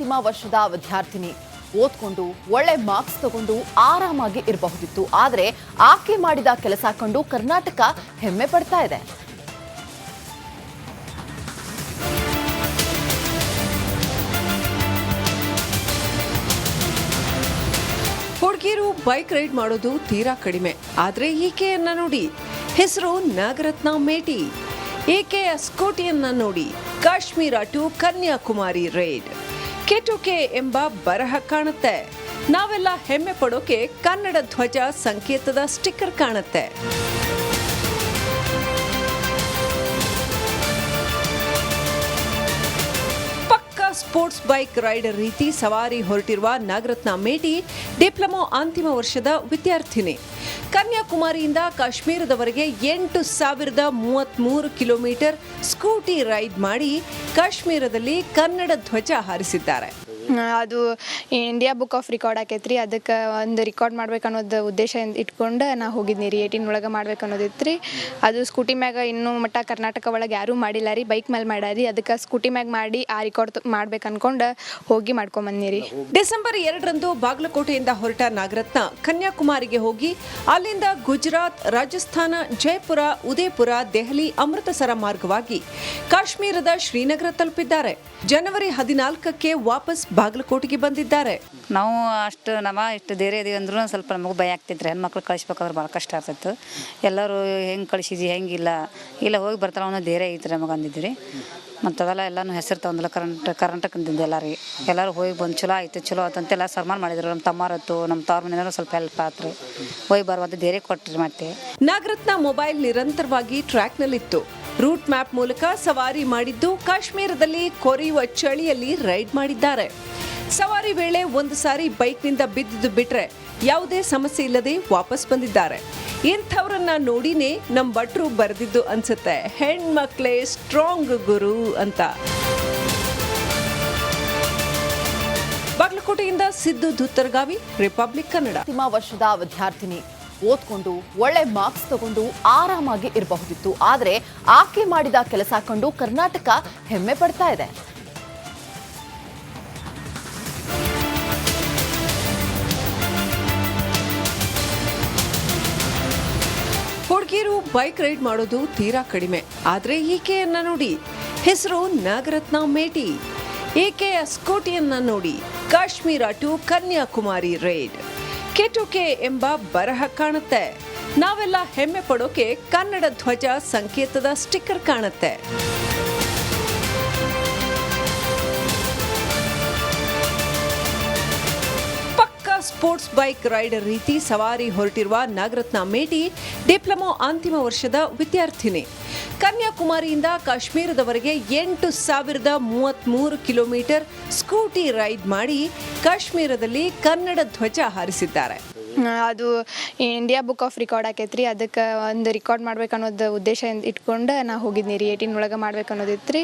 ಅಂತಿಮ ವರ್ಷದ ವಿದ್ಯಾರ್ಥಿನಿ ಓದ್ಕೊಂಡು ಒಳ್ಳೆ ಮಾರ್ಕ್ಸ್ ತಗೊಂಡು ಆರಾಮಾಗಿ ಇರಬಹುದಿತ್ತು. ಆದರೆ ಆಕೆ ಮಾಡಿದ ಕೆಲಸ ಕಂಡು ಕರ್ನಾಟಕ ಹೆಮ್ಮೆ ಪಡ್ತಾ ಇದೆ. ಹುಡುಗಿಯರು ಬೈಕ್ ರೈಡ್ ಮಾಡೋದು ತೀರಾ ಕಡಿಮೆ. ಆದರೆ ಈಕೆಯನ್ನ ನೋಡಿ, ಹೆಸರು ನಾಗರತ್ನ ಮೇಟಿ. ಈಕೆಯ ಸ್ಕೂಟಿಯನ್ನ ನೋಡಿ, ಕಾಶ್ಮೀರ ಟು ಕನ್ಯಾಕುಮಾರಿ ರೈಡ್. ಕೆಟುಕೆ ಎಂಬ ಬರಹ ಕಾಣುತ್ತೆ. ನಾವೆಲ್ಲ ಹೆಮ್ಮೆ ಪಡೋಕೆ ಕನ್ನಡ ಧ್ವಜ ಸಂಕೇತದ ಸ್ಟಿಕ್ಕರ್ ಕಾಣುತ್ತೆ. ಸ್ಪೋರ್ಟ್ಸ್ ಬೈಕ್ ರೈಡರ್ ರೀತಿ ಸವಾರಿ ಹೊರಟಿರುವ ನಾಗರತ್ನ ಮೇಟಿ ಡಿಪ್ಲೊಮಾ ಅಂತಿಮ ವರ್ಷದ ವಿದ್ಯಾರ್ಥಿನಿ. ಕನ್ಯಾಕುಮಾರಿಯಿಂದ ಕಾಶ್ಮೀರದವರೆಗೆ 8,033 ಕಿಲೋಮೀಟರ್ ಸ್ಕೂಟಿ ರೈಡ್ ಮಾಡಿ ಕಾಶ್ಮೀರದಲ್ಲಿ ಕನ್ನಡ ಧ್ವಜ ಹಾರಿಸಿದ್ದಾರೆ. ಅದು ಇಂಡಿಯಾ ಬುಕ್ ಆಫ್ ರೆಕಾರ್ಡ್ ಆಕೈತ್ರಿ. ಅದಕ್ಕೆ ಒಂದು ರೆಕಾರ್ಡ್ ಮಾಡ್ಬೇಕು ಅನ್ನೋದು ಉದ್ದೇಶ ಇಟ್ಕೊಂಡು ನಾ ಹೋಗಿದ್ನಿ ರೀ. 18 ಒಳಗೆ ಮಾಡ್ಬೇಕು ಅನ್ನೋದಿತ್ತು ರೀ. ಅದು ಸ್ಕೂಟಿ ಮ್ಯಾಗ ಇನ್ನೂ ಮಟ್ಟ ಕರ್ನಾಟಕ ಒಳಗೆ ಯಾರೂ ಮಾಡಿಲ್ಲ ರೀ. ಬೈಕ್ ಮೇಲೆ ಮಾಡ್ಯಾರಿ. ಅದಕ್ಕೆ ಸ್ಕೂಟಿ ಮ್ಯಾಗ ಮಾಡಿ ಆ ರೆಕಾರ್ಡ್ ಮಾಡ್ಬೇಕು ಅನ್ಕೊಂಡು ಹೋಗಿ ಮಾಡ್ಕೊಂಬಂದ್ನಿ ರೀ. ಡಿಸೆಂಬರ್ 2ರಂದು ಬಾಗಲಕೋಟೆಯಿಂದ ಹೊರಟ ನಾಗರತ್ನ ಕನ್ಯಾಕುಮಾರಿಗೆ ಹೋಗಿ ಅಲ್ಲಿಂದ ಗುಜರಾತ್, ರಾಜಸ್ಥಾನ, ಜೈಪುರ, ಉದಯಪುರ, ದೆಹಲಿ, ಅಮೃತಸರ ಮಾರ್ಗವಾಗಿ ಕಾಶ್ಮೀರದ ಶ್ರೀನಗರ ತಲುಪಿದ್ದಾರೆ. ಜನವರಿ 14ಕ್ಕೆ ವಾಪಸ್ ಬಾಗಲಕೋಟೆಗೆ ಬಂದಿದ್ದಾರೆ. ನಾವು ಇಷ್ಟು ಧೈರ್ಯ ಇದೀವಿ ಅಂದ್ರೂ ಸ್ವಲ್ಪ ನಮಗೂ ಭಯ ಆಗ್ತಿದ್ರೆ ಹೆಣ್ಮಕ್ಳು ಕಳಿಸ್ಬೇಕಾದ್ರೆ ಭಾಳ ಕಷ್ಟ ಆಗ್ತಿತ್ತು. ಎಲ್ಲರೂ ಹೆಂಗೆ ಕಳಿಸಿದ್ವಿ ಹೆಂಗಿಲ್ಲ ಇಲ್ಲ ಹೋಗಿ ಬರ್ತಾಳೆ ಅನ್ನೋ ಧೈರ್ಯ ಐತ್ರಿ ನಮಗೆ ಅಂದಿದ್ರಿ. ಮತ್ತು ಅದೆಲ್ಲ ಎಲ್ಲನೂ ಹೆಸರು ತಗೊಂಡಿಲ್ಲ ಕರ್ನಾಟಕ ಅಂತಿದ್ದು ಎಲ್ಲರೂ ಹೋಗಿ ಬಂದು ಚಲೋ ಆಯ್ತಂತೆಲ್ಲ ಸನ್ಮಾನ ಮಾಡಿದ್ರು. ನಮ್ಮ ತಮ್ಮಾರತ್ತು ನಮ್ಮ ತವ್ರ ಮನೆಯವರು ಸ್ವಲ್ಪ ಹೆಲ್ಪ್ ಆತ್ರಿ. ಹೋಗಿ ಬರುವಂಥ ಧೈರ್ಯ ಕೊಟ್ರಿ. ಮತ್ತೆ ನಾಗರತ್ನ ಮೊಬೈಲ್ ನಿರಂತರವಾಗಿ ಟ್ರ್ಯಾಕ್ನಲ್ಲಿತ್ತು. ರೂಟ್ ಮ್ಯಾಪ್ ಮೂಲಕ ಸವಾರಿ ಮಾಡಿದ್ದು ಕಾಶ್ಮೀರದಲ್ಲಿ ಕೊರೆಯುವ ಚಳಿಯಲ್ಲಿ ರೈಡ್ ಮಾಡಿದ್ದಾರೆ. ಸವಾರಿ ವೇಳೆ ಒಂದು ಸಾರಿ ಬೈಕ್ನಿಂದ ಬಿದ್ದಿದ್ದು ಬಿಟ್ರೆ ಯಾವುದೇ ಸಮಸ್ಯೆ ಇಲ್ಲದೆ ವಾಪಸ್ ಬಂದಿದ್ದಾರೆ. ಇಂಥವ್ರನ್ನ ನೋಡಿನೇ ನಮ್ಮ ಭಟ್ರು ಬರೆದಿದ್ದು ಅನ್ಸುತ್ತೆ, ಹೆಣ್ಮಕ್ಳೇ ಸ್ಟ್ರಾಂಗ್ ಗುರು ಅಂತ. ಬಾಗಲಕೋಟೆಯಿಂದ ಸಿದ್ದು ಧುತ್ತರ್ಗಾವಿ, ರಿಪಬ್ಲಿಕ್ ಕನ್ನಡ. ಅಂತಿಮ ವರ್ಷದ ವಿದ್ಯಾರ್ಥಿನಿ ಓದ್ಕೊಂಡು ಒಳ್ಳೆ ಮಾರ್ಕ್ಸ್ ತಗೊಂಡು ಆರಾಮಾಗಿ ಇರಬಹುದಿತ್ತು. ಆದರೆ ಆಕೆ ಮಾಡಿದ ಕೆಲಸ ಕಂಡು ಕರ್ನಾಟಕ ಹೆಮ್ಮೆ ಪಡ್ತಾ ಇದೆ. ಹುಡುಗಿಯರು ಬೈಕ್ ರೈಡ್ ಮಾಡೋದು ತೀರಾ ಕಡಿಮೆ. ಆದರೆ ಈಕೆಯನ್ನ ನೋಡಿ, ಹೆಸರು ನಾಗರತ್ನ ಮೇಟಿ. ಈಕೆಯ ಸ್ಕೂಟಿಯನ್ನ ನೋಡಿ, ಕಾಶ್ಮೀರ ಟು ಕನ್ಯಾಕುಮಾರಿ ರೈಡ್. ಕೆಟುಕೆ ಎಂಬ ಬರಹ ಕಾಣುತ್ತೆ. ನಾವೆಲ್ಲ ಹೆಮ್ಮೆ ಪಡೋಕೆ ಕನ್ನಡ ಧ್ವಜ ಸಂಕೇತದ ಸ್ಟಿಕ್ಕರ್ ಕಾಣುತ್ತೆ. ಸ್ಪೋರ್ಟ್ಸ್ ಬೈಕ್ ರೈಡರ್ ರೀತಿ ಸವಾರಿ ಹೊರಟಿರುವ ನಾಗರತ್ನ ಮೇಟಿ ಡಿಪ್ಲೊಮಾ ಅಂತಿಮ ವರ್ಷದ ವಿದ್ಯಾರ್ಥಿನಿ. ಕನ್ಯಾಕುಮಾರಿಯಿಂದ ಕಾಶ್ಮೀರದವರೆಗೆ 8,033 ಕಿಲೋಮೀಟರ್ ಸ್ಕೂಟಿ ರೈಡ್ ಮಾಡಿ ಕಾಶ್ಮೀರದಲ್ಲಿ ಕನ್ನಡ ಧ್ವಜ ಹಾರಿಸಿದ್ದಾರೆ. ಅದು ಇಂಡಿಯಾ ಬುಕ್ ಆಫ್ ರೆಕಾರ್ಡ್ ಆಕೈತ್ರಿ. ಅದಕ್ಕೆ ಒಂದು ರೆಕಾರ್ಡ್ ಮಾಡ್ಬೇಕು ಅನ್ನೋದು ಉದ್ದೇಶ ಇಟ್ಕೊಂಡು ನಾ ಹೋಗಿದ್ನಿ ರೀ. 18 ಒಳಗೆ ಮಾಡ್ಬೇಕು ಅನ್ನೋದಿತ್ತು ರೀ.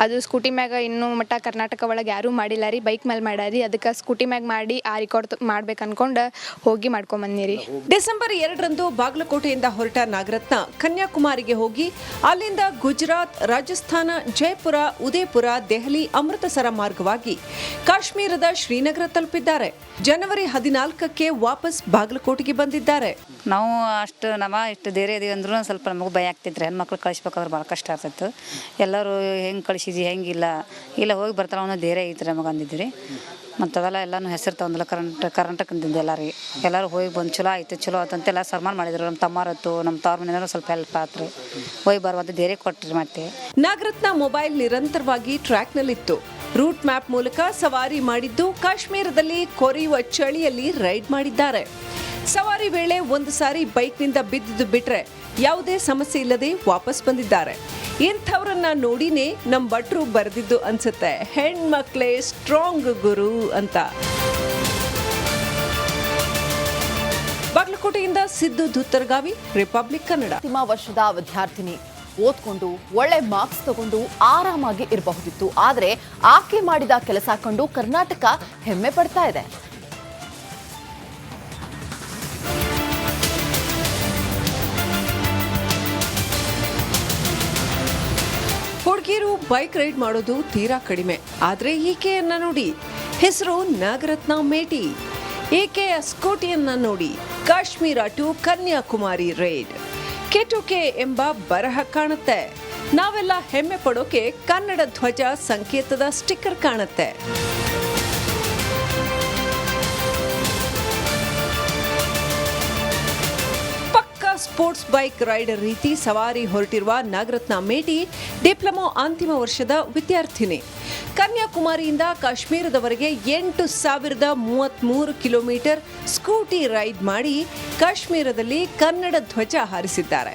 ಅದು ಸ್ಕೂಟಿ ಮ್ಯಾಗ ಇನ್ನೂ ಮಟ್ಟ ಕರ್ನಾಟಕ ಒಳಗೆ ಯಾರೂ ಮಾಡಿಲ್ಲ ರೀ. ಬೈಕ್ ಮೇಲೆ ಮಾಡ್ಯಾರಿ. ಅದಕ್ಕೆ ಸ್ಕೂಟಿ ಮ್ಯಾಗ ಮಾಡಿ ಆ ರೆಕಾರ್ಡ್ ಮಾಡ್ಬೇಕು ಅನ್ಕೊಂಡು ಹೋಗಿ ಮಾಡ್ಕೊಂಬಂದ್ನಿ ರೀ. ಡಿಸೆಂಬರ್ 2ರಂದು ಬಾಗಲಕೋಟೆಯಿಂದ ಹೊರಟ ನಾಗರತ್ನ ಕನ್ಯಾಕುಮಾರಿಗೆ ಹೋಗಿ ಅಲ್ಲಿಂದ ಗುಜರಾತ್, ರಾಜಸ್ಥಾನ, ಜೈಪುರ, ಉದಯಪುರ, ದೆಹಲಿ, ಅಮೃತಸರ ಮಾರ್ಗವಾಗಿ ಕಾಶ್ಮೀರದ ಶ್ರೀನಗರ ತಲುಪಿದ್ದಾರೆ. ಜನವರಿ 14ಕ್ಕೆ ವಾಪಸ್ ಬಾಗಲಕೋಟೆಗೆ ಬಂದಿದ್ದಾರೆ. ನಾವು ಇಷ್ಟು ಧೈರ್ಯ ಇದೀವಿ ಅಂದ್ರೂ ಸ್ವಲ್ಪ ನಮಗೂ ಭಯ ಆಗ್ತಿದ್ರೆ ಹೆಣ್ಮಕ್ಳು ಕಳಿಸ್ಬೇಕಾದ್ರೆ ಭಾಳ ಕಷ್ಟ ಆಗ್ತಿತ್ತು. ಎಲ್ಲರೂ ಹೆಂಗೆ ಕಳಿಸಿದ್ವಿ ಹೆಂಗಿಲ್ಲ ಇಲ್ಲ ಹೋಗಿ ಬರ್ತಾಳೆ ಅನ್ನೋ ಧೈರ್ಯ ಐತ್ರಿ ನಮಗೆ ಅಂದಿದ್ರಿ. ಮತ್ತು ಅದೆಲ್ಲ ಎಲ್ಲನೂ ಹೆಸರು ತಗೊಂಡಿಲ್ಲ ಕರ್ನಾಟಕ ಅಂತಿದ್ದು ಎಲ್ಲರೂ ಹೋಗಿ ಬಂದು ಚಲೋ ಆಯ್ತಂತೆಲ್ಲ ಸನ್ಮಾನ ಮಾಡಿದ್ರು. ನಮ್ಮ ತಮ್ಮಾರತ್ತು ನಮ್ಮ ತವ್ರ ಮನೆಯವರು ಸ್ವಲ್ಪ ಹೆಲ್ಪ್ ಆತ್ರಿ. ಹೋಗಿ ಬರುವಂಥ ಧೈರ್ಯ ಕೊಟ್ರಿ. ಮತ್ತೆ ನಾಗರತ್ನ ಮೊಬೈಲ್ ನಿರಂತರವಾಗಿ ಟ್ರ್ಯಾಕ್ನಲ್ಲಿತ್ತು. ರೂಟ್ ಮ್ಯಾಪ್ ಮೂಲಕ ಸವಾರಿ ಮಾಡಿದ್ದು ಕಾಶ್ಮೀರದಲ್ಲಿ ಕೊರೆಯುವ ಚಳಿಯಲ್ಲಿ ರೈಡ್ ಮಾಡಿದ್ದಾರೆ. ಸವಾರಿ ವೇಳೆ ಒಂದು ಸಾರಿ ಬೈಕ್ನಿಂದ ಬಿದ್ದಿದ್ದು ಬಿಟ್ರೆ ಯಾವುದೇ ಸಮಸ್ಯೆ ಇಲ್ಲದೆ ವಾಪಸ್ ಬಂದಿದ್ದಾರೆ. ಇಂಥವ್ರನ್ನ ನೋಡಿನೇ ನಮ್ಮ ಭಟ್ರು ಬರೆದಿದ್ದು ಅನ್ಸುತ್ತೆ, ಹೆಣ್ಮಕ್ಳೇ ಸ್ಟ್ರಾಂಗ್ ಗುರು ಅಂತ. ಬಾಗಲಕೋಟೆಯಿಂದ ಸಿದ್ದು ಧುತ್ತರ್ಗಾವಿ, ರಿಪಬ್ಲಿಕ್ ಕನ್ನಡ. ಅಂತಿಮ ವರ್ಷದ ವಿದ್ಯಾರ್ಥಿನಿ ಓದ್ಕೊಂಡು ಒಳ್ಳೆ ಮಾರ್ಕ್ಸ್ ತಗೊಂಡು ಆರಾಮಾಗಿ ಇರಬಹುದಿತ್ತು. ಆದರೆ ಆಕೆ ಮಾಡಿದ ಕೆಲಸ ಕಂಡು ಕರ್ನಾಟಕ ಹೆಮ್ಮೆ ಪಡ್ತಾ ಇದೆ. ಹುಡುಗಿಯರು ಬೈಕ್ ರೈಡ್ ಮಾಡೋದು ತೀರಾ ಕಡಿಮೆ. ಆದರೆ ಈಕೆಯನ್ನ ನೋಡಿ, ಹೆಸರು ನಾಗರತ್ನ ಮೇಟಿ. ಏಕೆಯ ಸ್ಕೂಟಿಯನ್ನ ನೋಡಿ ಕಾಶ್ಮೀರ ಟು ಕನ್ಯಾಕುಮಾರಿ ರೈಡ್. ಕೆಟುಕೆ ಎಂಬ ಬರಹ ಕಾಣುತ್ತೆ. ನಾವೆಲ್ಲ ಹೆಮ್ಮೆ ಪಡೋಕೆ ಕನ್ನಡ ಧ್ವಜ ಸಂಕೇತದ ಸ್ಟಿಕ್ಕರ್ ಕಾಣುತ್ತೆ. ಪಕ್ಕಾ ಸ್ಪೋರ್ಟ್ಸ್ ಬೈಕ್ ರೈಡರ್ ರೀತಿ ಸವಾರಿ ಹೊರಟಿರುವ ನಾಗರತ್ನ ಮೇಟಿ ಡಿಪ್ಲೊಮಾ ಅಂತಿಮ ವರ್ಷದ ವಿದ್ಯಾರ್ಥಿನಿ. ಕನ್ಯಾಕುಮಾರಿಯಿಂದ ಕಾಶ್ಮೀರದವರೆಗೆ 8,033 ಕಿಲೋಮೀಟರ್ ಸ್ಕೂಟಿ ರೈಡ್ ಮಾಡಿ ಕಾಶ್ಮೀರದಲ್ಲಿ ಕನ್ನಡ ಧ್ವಜ ಹಾರಿಸಿದ್ದಾರೆ.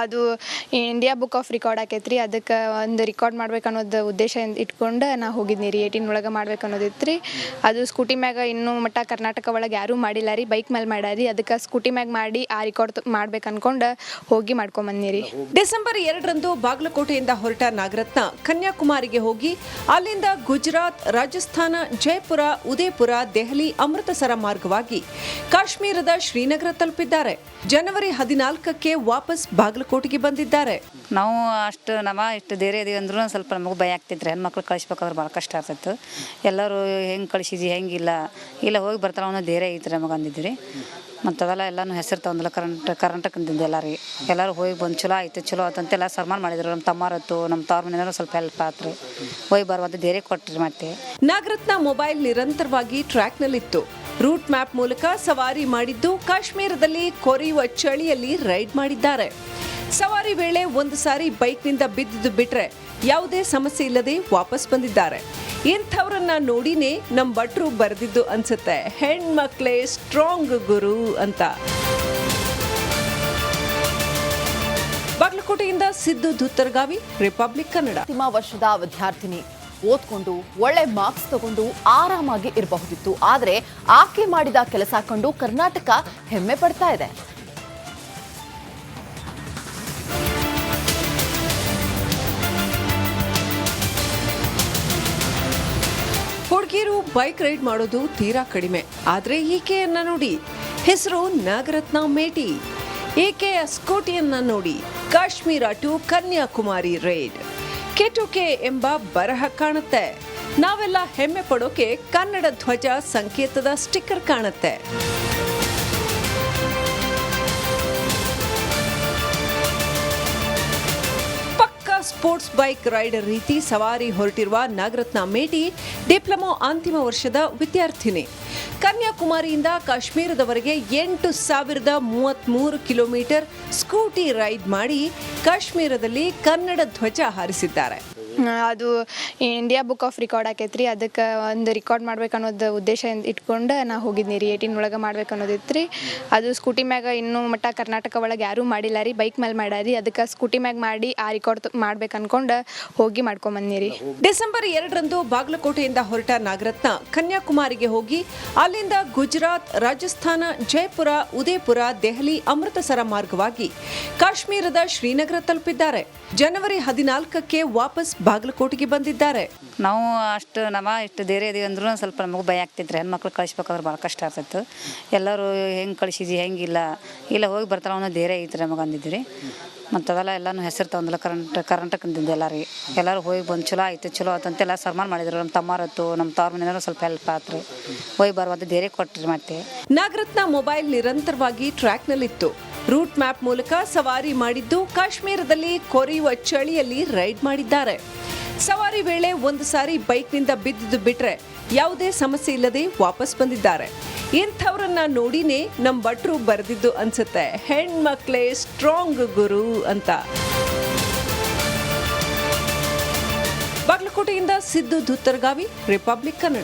ಅದು ಇಂಡಿಯಾ ಬುಕ್ ಆಫ್ ರಿಕಾರ್ಡ್ ಆಕೈತ್ರಿ. ಅದಕ್ಕೆ ಒಂದು ರಿಕಾರ್ಡ್ ಮಾಡ್ಬೇಕು ಅನ್ನೋದು ಉದ್ದೇಶ ಇಟ್ಕೊಂಡು ನಾ ಹೋಗಿದ್ನಿ ರೀ. 18 ಒಳಗೆ ಮಾಡ್ಬೇಕು ಅನ್ನೋದಿತ್ತು ರೀ. ಅದು ಸ್ಕೂಟಿ ಮ್ಯಾಗ ಇನ್ನೂ ಮಟ್ಟ ಕರ್ನಾಟಕ ಒಳಗೆ ಯಾರೂ ಮಾಡಿಲ್ಲ ರೀ. ಬೈಕ್ ಮೇಲೆ ಮಾಡ್ಯಾರಿ. ಅದಕ್ಕೆ ಸ್ಕೂಟಿ ಮ್ಯಾಗ ಮಾಡಿ ಆ ರಿಕಾರ್ಡ್ ಮಾಡ್ಬೇಕು ಅನ್ಕೊಂಡು ಹೋಗಿ ಮಾಡ್ಕೊಂಬಂದ್ನಿ ರೀ. ಡಿಸೆಂಬರ್ 2ರಂದು ಬಾಗಲಕೋಟೆಯಿಂದ ಹೊರಟ ನಾಗರತ್ನ ಕನ್ಯಾಕುಮಾರಿಗೆ ಹೋಗಿ ಅಲ್ಲಿಂದ ಗುಜರಾತ್, ರಾಜಸ್ಥಾನ, ಜೈಪುರ, ಉದಯಪುರ, ದೆಹಲಿ, ಅಮೃತಸರ ಮಾರ್ಗವಾಗಿ ಕಾಶ್ಮೀರದ ಶ್ರೀನಗರ ತಲುಪಿದ್ದಾರೆ. ಜನವರಿ 14ಕ್ಕೆ ವಾಪಸ್ ಬಾಗಲಕೋಟೆಗೆ ಬಂದಿದ್ದಾರೆ. ನಾವು ಇಷ್ಟು ಧೈರ್ಯ ಇದೀವಿ ಅಂದ್ರೂ ಸ್ವಲ್ಪ ನಮಗೂ ಭಯ ಆಗ್ತಿದ್ರೆ ಹೆಣ್ಮಕ್ಳು ಕಳಿಸ್ಬೇಕಾದ್ರೆ ಭಾಳ ಕಷ್ಟ ಆಗ್ತಿತ್ತು. ಎಲ್ಲರೂ ಹೆಂಗೆ ಕಳಿಸಿದ್ವಿ ಹೆಂಗಿಲ್ಲ ಇಲ್ಲ ಹೋಗಿ ಬರ್ತಾಳೆ ಅನ್ನೋ ಧೈರ್ಯ ಐತ್ರಿ ನಮಗೆ ಅಂದಿದ್ರಿ. ಮತ್ತು ಅದೆಲ್ಲ ಎಲ್ಲನೂ ಹೆಸರು ತೊಗೊಂಡಲ್ಲ ಕರ್ನಾಟಕದಿಂದ ಎಲ್ಲರೂ ಹೋಗಿ ಬಂದು ಚಲೋ ಆಯ್ತು ಆತಂತೆಲ್ಲ ಸನ್ಮಾನ ಮಾಡಿದ್ರು. ನಮ್ಮ ತಮ್ಮಾರತ್ತು ನಮ್ಮ ತವ್ರ ಮನೆಯವರು ಸ್ವಲ್ಪ ಹೆಲ್ಪ್ ಆತ್ರಿ. ಹೋಗಿ ಬರುವಂಥ ಧೈರ್ಯ ಕೊಟ್ರಿ. ಮತ್ತೆ ನಾಗರತ್ನ ಮೊಬೈಲ್ ನಿರಂತರವಾಗಿ ಟ್ರ್ಯಾಕ್ನಲ್ಲಿತ್ತು. ರೂಟ್ ಮ್ಯಾಪ್ ಮೂಲಕ ಸವಾರಿ ಮಾಡಿದ್ದು ಕಾಶ್ಮೀರದಲ್ಲಿ ಕೊರೆಯುವ ಚಳಿಯಲ್ಲಿ ರೈಡ್ ಮಾಡಿದ್ದಾರೆ. ಸವಾರಿ ವೇಳೆ ಒಂದು ಸಾರಿ ಬೈಕ್ನಿಂದ ಬಿದ್ದಿದ್ದು ಬಿಟ್ರೆ ಯಾವುದೇ ಸಮಸ್ಯೆ ಇಲ್ಲದೆ ವಾಪಸ್ ಬಂದಿದ್ದಾರೆ. ಇಂಥವ್ರನ್ನ ನೋಡಿನೇ ನಮ್ಮ ಭಟ್ರು ಬರೆದಿದ್ದು ಅನ್ಸುತ್ತೆ, ಹೆಣ್ಮಕ್ಳೇ ಸ್ಟ್ರಾಂಗ್ ಗುರು ಅಂತ. ಬಾಗಲಕೋಟೆಯಿಂದ ಸಿದ್ದು ಧುತ್ತರ್ಗಾವಿ, ರಿಪಬ್ಲಿಕ್ ಕನ್ನಡ. ಅಂತಿಮ ವರ್ಷದ ವಿದ್ಯಾರ್ಥಿನಿ ಓದ್ಕೊಂಡು ಒಳ್ಳೆ ಮಾರ್ಕ್ಸ್ ತಗೊಂಡು ಆರಾಮಾಗಿ ಇರಬಹುದಿತ್ತು. ಆದರೆ ಆಕೆ ಮಾಡಿದ ಕೆಲಸ ಕಂಡು ಕರ್ನಾಟಕ ಹೆಮ್ಮೆ ಪಡ್ತಾ ಇದೆ. ಹುಡುಗಿಯರು ಬೈಕ್ ರೈಡ್ ಮಾಡೋದು ತೀರಾ ಕಡಿಮೆ. ಆದ್ರೆ ಈಕೆಯನ್ನ ನೋಡಿ, ಹೆಸರು ನಾಗರತ್ನ ಮೇಟಿ. ಈಕೆಯ ಸ್ಕೂಟಿಯನ್ನ ನೋಡಿ ಕಾಶ್ಮೀರ ಟು ಕನ್ಯಾಕುಮಾರಿ ರೈಡ್. ಕೆಟುಕೆ ಎಂಬ ಬರಹ ಕಾಣುತ್ತೆ. ನಾವೆಲ್ಲ ಹೆಮ್ಮೆ ಪಡೋಕೆ ಕನ್ನಡ ಧ್ವಜ ಸಂಕೇತದ ಸ್ಟಿಕ್ಕರ್ ಕಾಣುತ್ತೆ. ಪಕ್ಕಾ ಸ್ಪೋರ್ಟ್ಸ್ ಬೈಕ್ ರೈಡರ್ ರೀತಿ ಸವಾರಿ ಹೊರಟಿರುವ ನಾಗರತ್ನ ಮೇಟಿ ಡಿಪ್ಲೊಮಾ ಅಂತಿಮ ವರ್ಷದ ವಿದ್ಯಾರ್ಥಿನಿ. ಕನ್ಯಾಕುಮಾರಿಯಿಂದ ಕಾಶ್ಮೀರದವರೆಗೆ 8,033 ಕಿಲೋಮೀಟರ್ ಸ್ಕೂಟಿ ರೈಡ್ ಮಾಡಿ ಕಾಶ್ಮೀರದಲ್ಲಿ ಕನ್ನಡ ಧ್ವಜ ಹಾರಿಸಿದ್ದಾರೆ. ಅದು ಇಂಡಿಯಾ ಬುಕ್ ಆಫ್ ರಿಕಾರ್ಡ್ ಆಕೈತ್ರಿ. ಅದಕ್ಕೆ ಒಂದು ರಿಕಾರ್ಡ್ ಮಾಡ್ಬೇಕು ಅನ್ನೋದು ಉದ್ದೇಶ ಇಟ್ಕೊಂಡು ನಾ ಹೋಗಿದ್ನಿ ರೀ. 18 ಒಳಗೆ ಮಾಡ್ಬೇಕು ಅನ್ನೋದಿತ್ತು ರೀ. ಅದು ಸ್ಕೂಟಿ ಮ್ಯಾಗ ಇನ್ನೂ ಮಟ್ಟ ಕರ್ನಾಟಕ ಒಳಗೆ ಯಾರೂ ಮಾಡಿಲ್ಲ ರೀ. ಬೈಕ್ ಮೇಲೆ ಮಾಡ್ಯಾರಿ. ಅದಕ್ಕೆ ಸ್ಕೂಟಿ ಮ್ಯಾಗ ಮಾಡಿ ಆ ರಿಕಾರ್ಡ್ ಮಾಡ್ಬೇಕು ಅನ್ಕೊಂಡು ಹೋಗಿ ಮಾಡ್ಕೊಂಬಂದ್ನಿ ರೀ. ಡಿಸೆಂಬರ್ 2ರಂದು ಬಾಗಲಕೋಟೆಯಿಂದ ಹೊರಟ ನಾಗರತ್ನ ಕನ್ಯಾಕುಮಾರಿಗೆ ಹೋಗಿ ಅಲ್ಲಿಂದ ಗುಜರಾತ್, ರಾಜಸ್ಥಾನ, ಜೈಪುರ, ಉದಯಪುರ, ದೆಹಲಿ, ಅಮೃತಸರ ಮಾರ್ಗವಾಗಿ ಕಾಶ್ಮೀರದ ಶ್ರೀನಗರ ತಲುಪಿದ್ದಾರೆ. ಜನವರಿ 14ಕ್ಕೆ ವಾಪಸ್ ಬಾಗಲಕೋಟೆಗೆ ಬಂದಿದ್ದಾರೆ. ನಾವು ಇಷ್ಟು ಧೈರ್ಯ ಇದೀವಿ ಅಂದ್ರೂ ಸ್ವಲ್ಪ ನಮಗೂ ಭಯ ಆಗ್ತಿದ್ರೆ ಹೆಣ್ಮಕ್ಳು ಕಳಿಸ್ಬೇಕಾದ್ರೆ ಭಾಳ ಕಷ್ಟ ಆಗ್ತಿತ್ತು. ಎಲ್ಲರೂ ಹೆಂಗೆ ಕಳಿಸಿದ್ವಿ ಹೆಂಗಿಲ್ಲ ಇಲ್ಲ ಹೋಗಿ ಬರ್ತಾಳೆ ಅನ್ನೋ ಧೈರ್ಯ ಐತ್ರಿ ನಮಗೆ ಅಂದಿದ್ರಿ. ಮತ್ತು ಅದೆಲ್ಲ ಎಲ್ಲನೂ ಹೆಸರು ತೊಗೊಂಡಲ್ಲ ಕರ್ನಾಟಕದಿಂದ ಎಲ್ಲರೂ ಹೋಗಿ ಬಂದು ಚಲೋ ಆತಂತೆಲ್ಲ ಸನ್ಮಾನ ಮಾಡಿದ್ರು. ನಮ್ಮ ತಮ್ಮಾರತ್ತು ನಮ್ಮ ತವ್ರ ಮನೆಯವರು ಸ್ವಲ್ಪ ಹೆಲ್ಪ್ ಆತ್ರಿ. ಹೋಗಿ ಬರುವಂಥ ಧೈರ್ಯ ಕೊಟ್ರಿ. ಮತ್ತೆ ನಾಗರತ್ನ ಮೊಬೈಲ್ ನಿರಂತರವಾಗಿ ಟ್ರ್ಯಾಕ್ನಲ್ಲಿತ್ತು. ರೂಟ್ ಮ್ಯಾಪ್ ಮೂಲಕ ಸವಾರಿ ಮಾಡಿದ್ದು ಕಾಶ್ಮೀರದಲ್ಲಿ ಕೊರೆಯುವ ಚಳಿಯಲ್ಲಿ ರೈಡ್ ಮಾಡಿದ್ದಾರೆ. ಸವಾರಿ ವೇಳೆ ಒಂದು ಸಾರಿ ಬೈಕ್ನಿಂದ ಬಿದ್ದಿದ್ದು ಬಿಟ್ರೆ ಯಾವುದೇ ಸಮಸ್ಯೆ ಇಲ್ಲದೆ ವಾಪಸ್ ಬಂದಿದ್ದಾರೆ. ಇಂಥವ್ರನ್ನ ನೋಡಿನೇ ನಮ್ಮ ಭಟ್ರು ಬರೆದಿದ್ದು ಅನ್ಸುತ್ತೆ, ಹೆಣ್ಮಕ್ಳೇ ಸ್ಟ್ರಾಂಗ್ ಗುರು ಅಂತ. ಬಾಗಲಕೋಟೆಯಿಂದ ಸಿದ್ದು ಧುತ್ತರ್ಗಾವಿ, ರಿಪಬ್ಲಿಕ್ ಕನ್ನಡ.